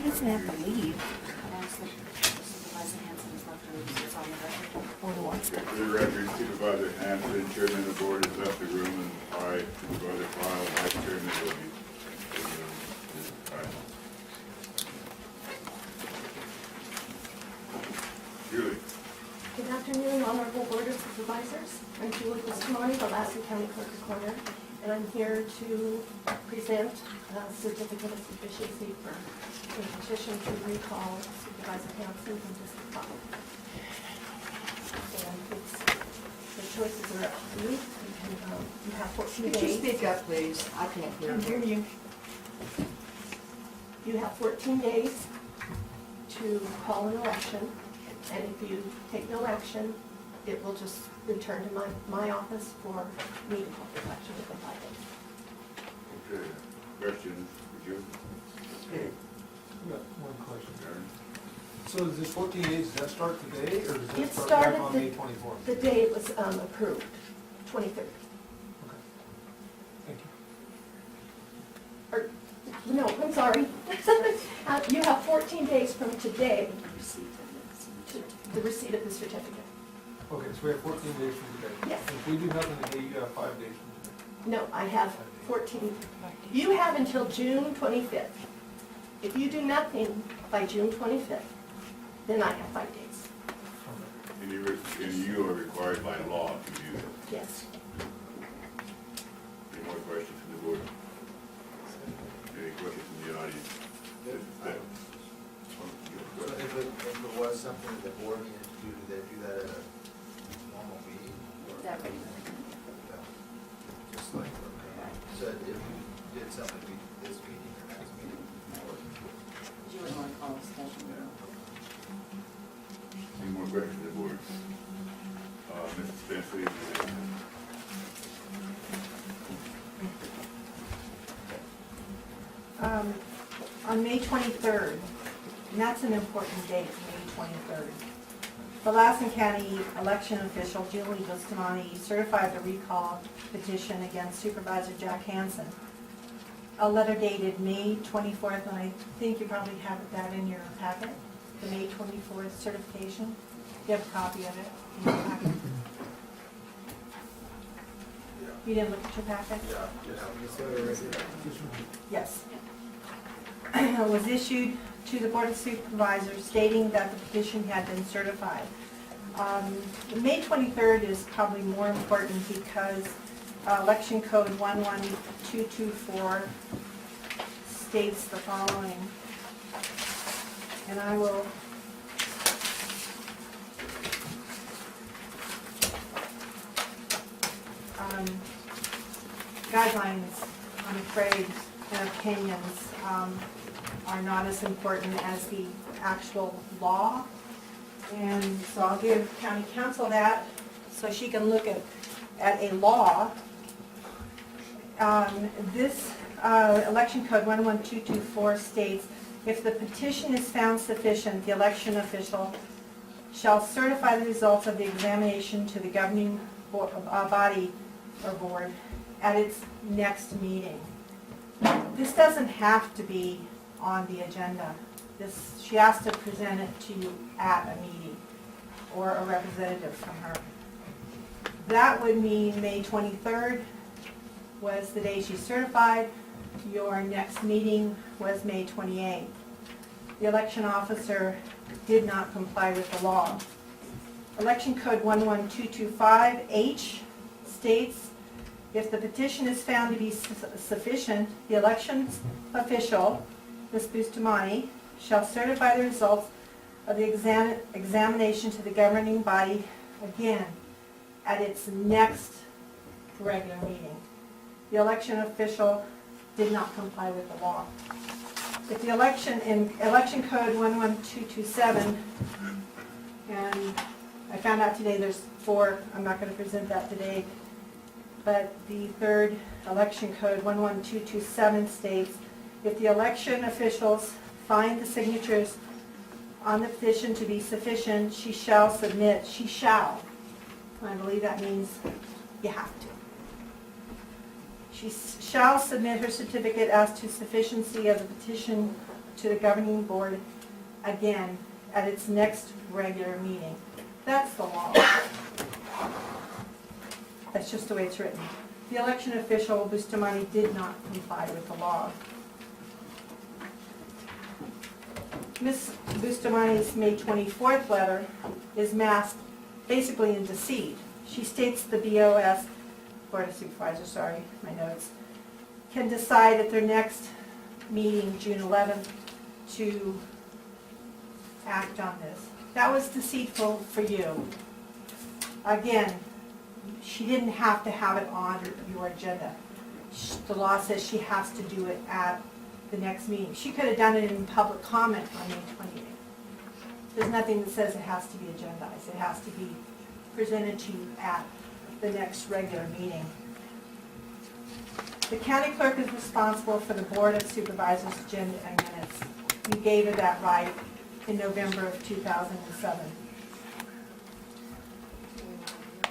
He doesn't have to leave. That's the Supervisor Hanson's left to leave, it's on the record. Or the one. For the record, Supervisor Hanson, Chairman of the Board, has left the room, and I, Supervisor Kyle, Vice Chairman, will be. Julie. Good afternoon, Honorable Board of Supervisors. I'm Julie Bustamante, the Lassen County Clerk Recorder, and I'm here to present a certificate of sufficiency for the petition to recall Supervisor Hanson from District 5. And the choices are up to you. You have 14 Could you days. speak up, please? I can't hear I hear you. you. You have 14 days to call an election. And if you take no action, it will just return to my office for me to call the election within 5 days. Okay, questions for Julie? I've got one question. Aaron? So is this 14 days, does that start today, or does It that start started back on May 24th? The day it was approved, 23rd. Okay. Thank you. Or, no, I'm sorry. You have 14 days from today to the receipt of the certificate. Okay, so we have 14 days from today. Yes. If we do nothing today, you have 5 days from today. No, I have 14. You have until June 25th. If you do nothing by June 25th, then I have 5 days. Okay. And you are required by law to do that. Yes. Any more questions from the board? Any questions from the audience? So if it was something that the board needed to do, do they do that at a normal meeting? Or- That way. No. Just like, so if you did something, this meeting or next meeting? or- You would want to call a special meeting. Any more questions from the board? Mr. Spencer? On May 23rd, and that's an important date, May 23rd. The Lassen County election official, Julie Bustamante, certified the recall petition against Supervisor Jack Hanson. A letter dated May 24th, and I think you probably have that in your packet, the May 24th certification. You have a copy of it in your packet? You didn't look at your packet? Yes. Was issued to the Board of Supervisors stating that the petition had been certified. May 23rd is probably more important because Election Code 11224 states the following, and I will guidelines, I'm afraid, and opinions are not as important as the actual law. And so I'll give County Council that so she can look at a law. This Election Code 11224 states, if the petition is found sufficient, the election official shall certify the results of the examination to the governing body or board at its next meeting. This doesn't have to be on the agenda. She has to present it to you at a meeting or a representative from her. That would mean May 23rd was the day she certified. Your next meeting was May 28th. The election officer did not comply with the law. Election Code 11225H states, if the petition is found to be sufficient, the election official, Ms. Bustamante, shall certify the results of the examination to the governing body again at its next regular meeting. The election official did not comply with the law. If the election, in Election Code 11227, and I found out today there's 4, I'm not going to present that today, but the third Election Code 11227 states, if the election officials find the signatures on the petition to be sufficient, she shall submit, she shall, I believe that means you have to. She shall submit her certificate as to sufficiency of the petition to the governing board again at its next regular meeting. That's the law. That's just the way it's written. The election official, Bustamante, did not comply with the law. Ms. Bustamante's May 24th letter is masked basically in deceit. She states the BOS, Board of Supervisors, sorry, my notes, can decide at their next meeting, June 11th, to act on this. That was deceitful for you. Again, she didn't have to have it on your agenda. The law says she has to do it at the next meeting. She could have done it in public comment on May 28th. There's nothing that says it has to be agendized. It has to be presented to you at the next regular meeting. The county clerk is responsible for the Board of Supervisors' agenda and minutes. You gave her that right in November of 2007.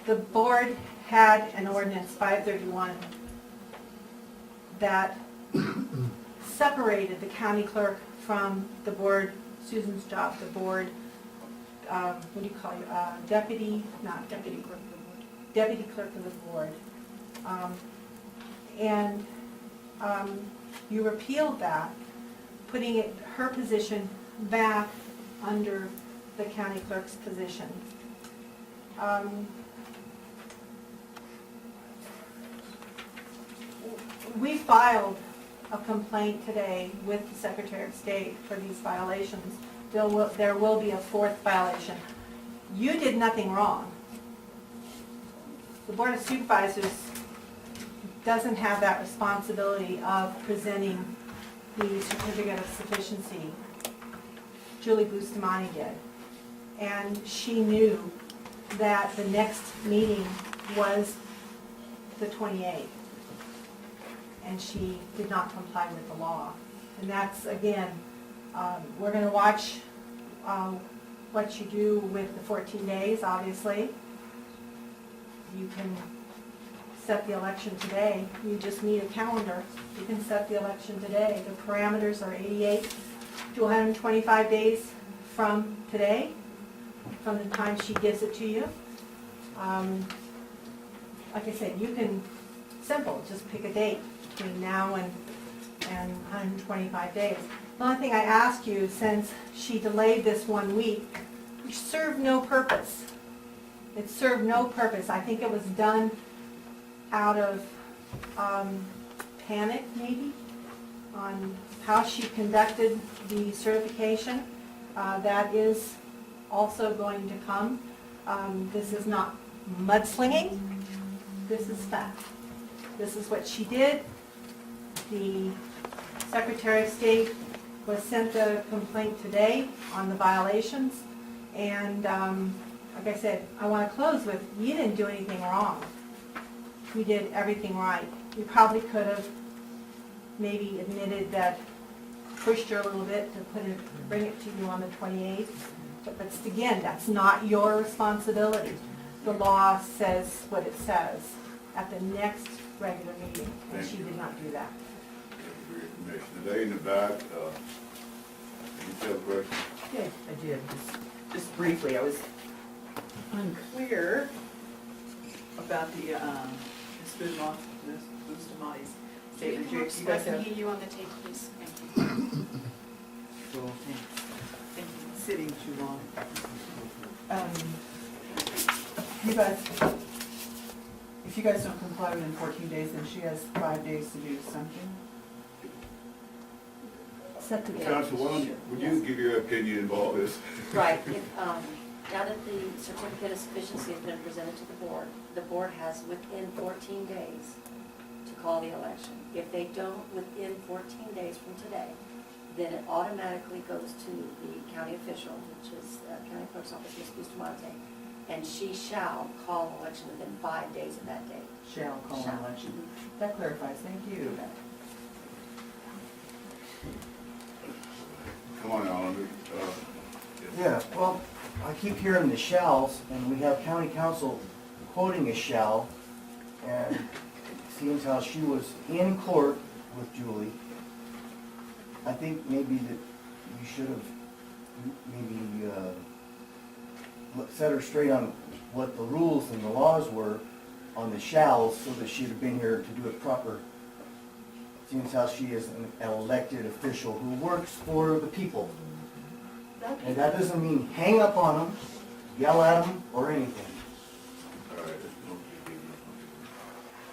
The board had an ordinance, 531, that separated the county clerk from the board, Susan's job, the board, what do you call it, deputy clerk of the board. You repealed that, putting her position back under the county clerk's position. We filed a complaint today with the Secretary of State for these violations. There will be a fourth violation. You did nothing wrong. The Board of Supervisors doesn't have that responsibility of presenting the certificate of sufficiency. Julie Bustamante did. And she knew that the next meeting was the 28th. And she did not comply with the law. And that's, again, we're going to watch what you do with the 14 days, obviously. You can set the election today. You just need a calendar. You can set the election today. The parameters are 88 to 125 days from today, from the time she gives it to you. Like I said, you can, simple, just pick a date between now and 125 days. The only thing I ask you, since she delayed this 1 week, which served no purpose. It served no purpose. I think it was done out of panic, maybe, on how she conducted the certification. That is also going to come. This is not mudslinging. This is fact. This is what she did. The Secretary of State was sent a complaint today on the violations. And like I said, I want to close with, you didn't do anything wrong. You did everything right. You probably could have maybe admitted that, pushed her a little bit to bring it to you on the 28th. But again, that's not your responsibility. The law says what it says at the next regular meeting, and she did not do that. For your information. Today in the back, detailed question. Yeah, I did. Just briefly, I was unclear about the Bustamante's Can you statement. come You up so I guys can have, hear you on the tape, please? Thank you. cool, thanks. Thank you. Sitting too long. You guys, if you guys don't comply within 14 days, then she has 5 days to do something. Set the date. Council, would you give your opinion of all this? Right, now that the certificate of sufficiency has been presented to the board has within 14 days to call the election. If they don't within 14 days from today, then it automatically goes to the county official, which is County Clerk's Office, Ms. Bustamante, and she shall call an election within 5 days of that date. Shall call an Shall. election. That clarifies, thank you. Come on, Alan. Yeah, well, I keep hearing the shalls, and we have county council quoting a shall, and it seems how she was in court with Julie. I think maybe that you should have maybe set her straight on what the rules and the laws were on the shalls, so that she'd have been here to do it proper. Seems how she is an elected official who works for the people. And that doesn't mean hang up on them, yell at them, or anything. All right,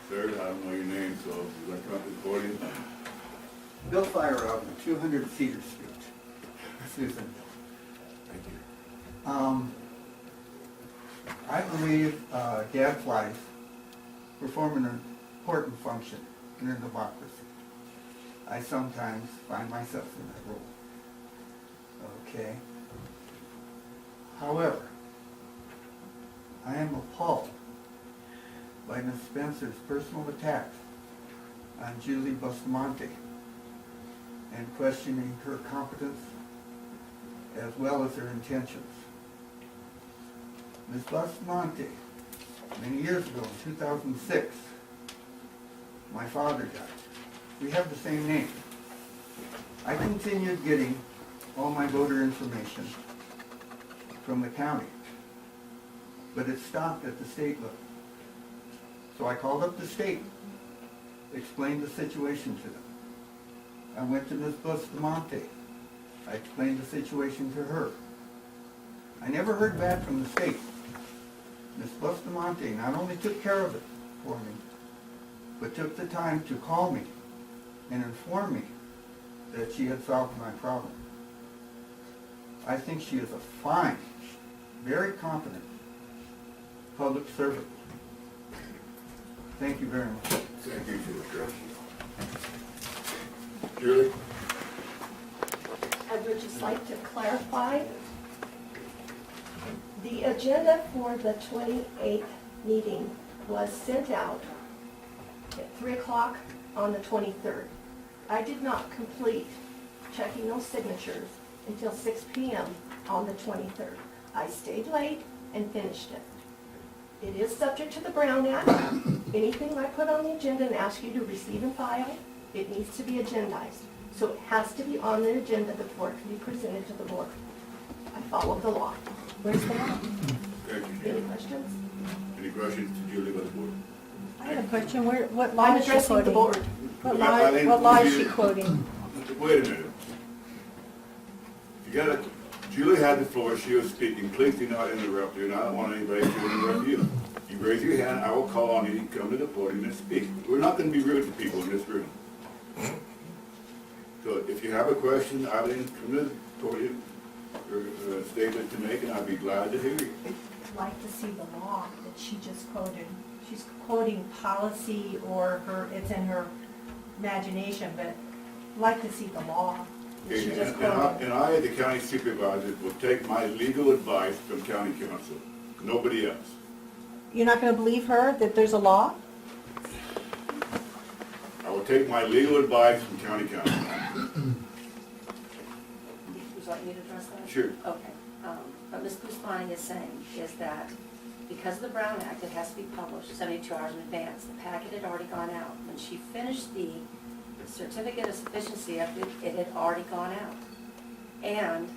sir, I don't know your name, so you like to come up to the podium? Bill Fire, 200 Cedar Street, Susan. Thank you. I believe gadflies perform an important function in a democracy. I sometimes find myself in that role. Okay. However, I am appalled by Ms. Spencer's personal attacks on Julie Bustamante and questioning her competence as well as her intentions. Ms. Bustamante, many years ago, in 2006, my father died. We have the same name. I continued getting all my voter information from the county, but it stopped at the state level. So I called up the state, explained the situation to them. I went to Ms. Bustamante. I explained the situation to her. I never heard back from the state. Ms. Bustamante not only took care of it for me, but took the time to call me and inform me that she had solved my problem. I think she is a fine, very competent public servant. Thank you very much. Thank you, sir. Julie? I would just like to clarify, the agenda for the 28th meeting was sent out at 3 o'clock on the 23rd. I did not complete checking those signatures until 6 p.m. on the 23rd. I stayed late and finished it. It is subject to the Brown Act. Anything I put on the agenda and ask you to receive and file, it needs to be agendized. So it has to be on the agenda before it can be presented to the board. I follow the law. Where's the law? Thank you, Any Julie. questions? Any questions to Julie by the board? I have a question, what law I'm is she addressing the quoting? board. What law is she quoting? Wait a minute. You gotta, Julie had the floor, she was speaking, please do not interrupt her, and I don't want anybody to interrupt you. You raise your hand, I will call on you, you come to the podium and speak. We're not gonna be rude to people in this room. So if you have a question, Eileen, come to the podium, or a statement to make, and I'd be glad to hear you. I'd like to see the law that she just quoted. She's quoting policy or it's in her imagination, but I'd like to see the law that she just quoted. And I, the county supervisor, will take my legal advice from county council, nobody else. You're not going to believe her that there's a law? I will take my legal advice from county council. Would you like me to address that? Sure. Okay. What Ms. Bustamante is saying is that because of the Brown Act, it has to be published 72 hours in advance. The packet had already gone out. When she finished the certificate of sufficiency of it, it had already gone out. And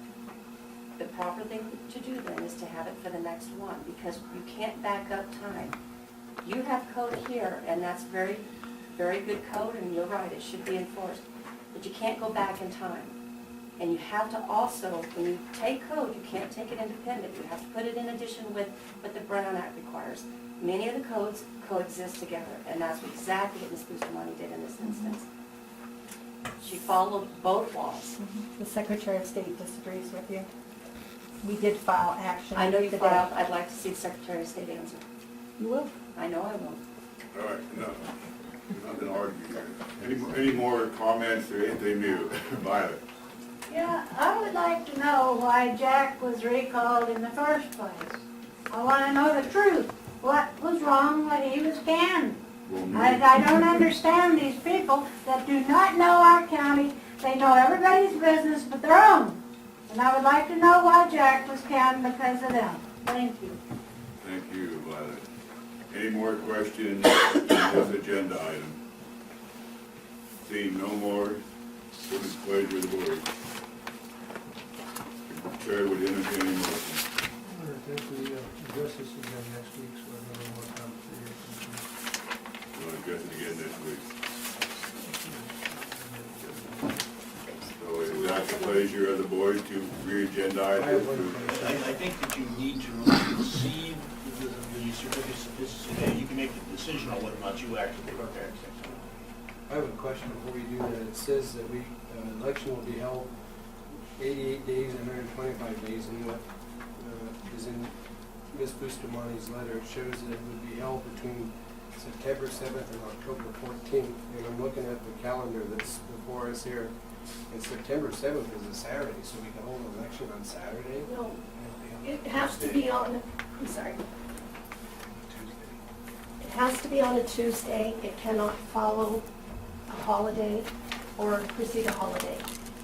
the proper thing to do then is to have it for the next one, because you can't back up time. You have code here, and that's very, very good code, and you're right, it should be enforced. But you can't go back in time. And you have to also, when you take code, you can't take it independent. You have to put it in addition with what the Brown Act requires. Many of the codes coexist together, and that's exactly what Ms. Bustamante did in this instance. She followed both laws. The Secretary of State disagrees with you. We did file action. I know you today. filed, I'd like to see the Secretary of State answer. You will? I know I will. All right, no, we're not gonna argue here. Any more comments or anything new? Violet? Yeah, I would like to know why Jack was recalled in the first place. I want to know the truth. What was wrong when he was canned? I don't understand these people that do not know our county. They know everybody's business but their own. And I would like to know why Jack was canned because of them. Thank you. Thank you, Violet. Any more questions on this agenda item? Seeing no more, what is the pleasure of the board? Chair would entertain a motion. I think we address this again next week, so I have a little more time to figure it We'll address it again next week. So is that the pleasure of the board to re-agendize I have it? one to- question. I think that you need to really receive the certificate of sufficiency, then you can make the decision on whether or not you actually clerk act. I have a question before we do that. It says that election will be held 88 days and 125 days, and what is in Ms. Bustamani's letter, it shows that it would be held between September 7th and October 14th, and I'm looking at the calendar that's before us here, and September 7th is a Saturday, so we can hold an election on Saturday? No, it has to be on, I'm sorry. It has to be on a Tuesday. It cannot follow a holiday or precede a holiday.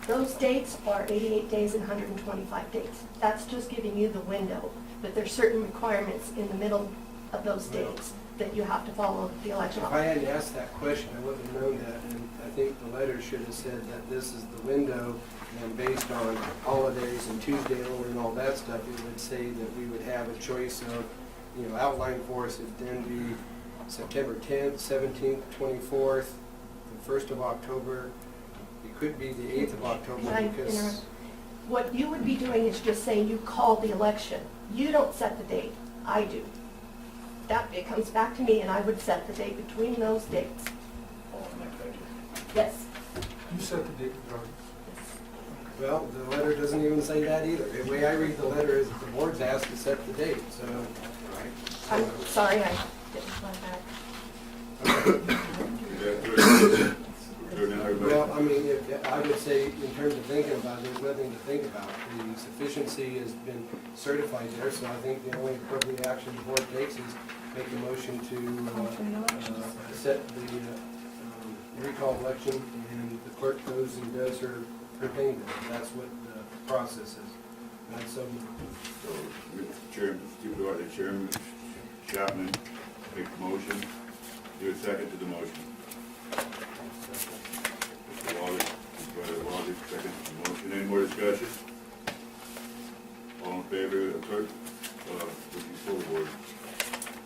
Those dates are 88 days and 125 days. That's just giving you the window, but there's certain requirements in the middle of those dates that you have to follow the election If on. I hadn't asked that question, I wouldn't have known that, and I think the letter should have said that this is the window, and based on holidays and Tuesday only and all that stuff, it would say that we would have a choice of, outlined for us, it'd then be September 10th, 17th, 24th, the 1st of October, it could be the 8th of October, Can I because... interrupt? What you would be doing is just saying you call the election. You don't set the date, I do. It comes back to me and I would set the date between those dates. Yes. You set the date, Jordan. Well, the letter doesn't even say that either. The way I read the letter is the board's asked to set the date, so... I'm sorry, I didn't find that. Is that good? Good now, everybody? Well, I mean, I would say, in terms of thinking about it, there's nothing to think about. The sufficiency has been certified there, so I think the only appropriate action the board takes is make a motion to set the recall election, and the clerk goes and does her thing. That's what the process is. That's so. So, Mr. Chairman, Supervisor Chairman Chapman, make the motion. Do a second to the motion. Mr. Wallace, Supervisor Wallace, second to the motion. Any more discussion? All in favor of clerk, with the full board?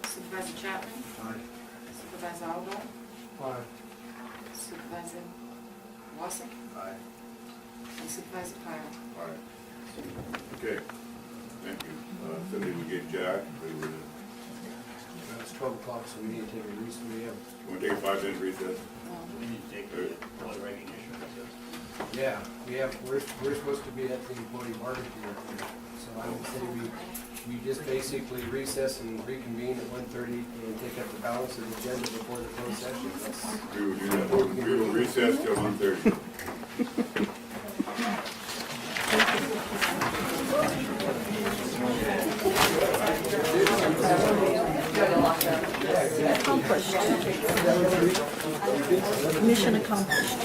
Supervisor Chapman? Aye. Supervisor Alba? Aye. Supervisor Wassick? Aye. And Supervisor Pyle? Aye. Okay, thank you. Somebody will get Jack, we will, It's 12 o'clock, so we need to take a recess. We have, want to take a 5-minute recess? We need to take the employee recognition. yeah, we're supposed to be at the employee barbecue. So I would say we just basically recess and reconvene at 1:30 and take up the balance of the agenda before the closed session. That's- We will do that. We will recess till 1:30. Accomplished. Mission accomplished.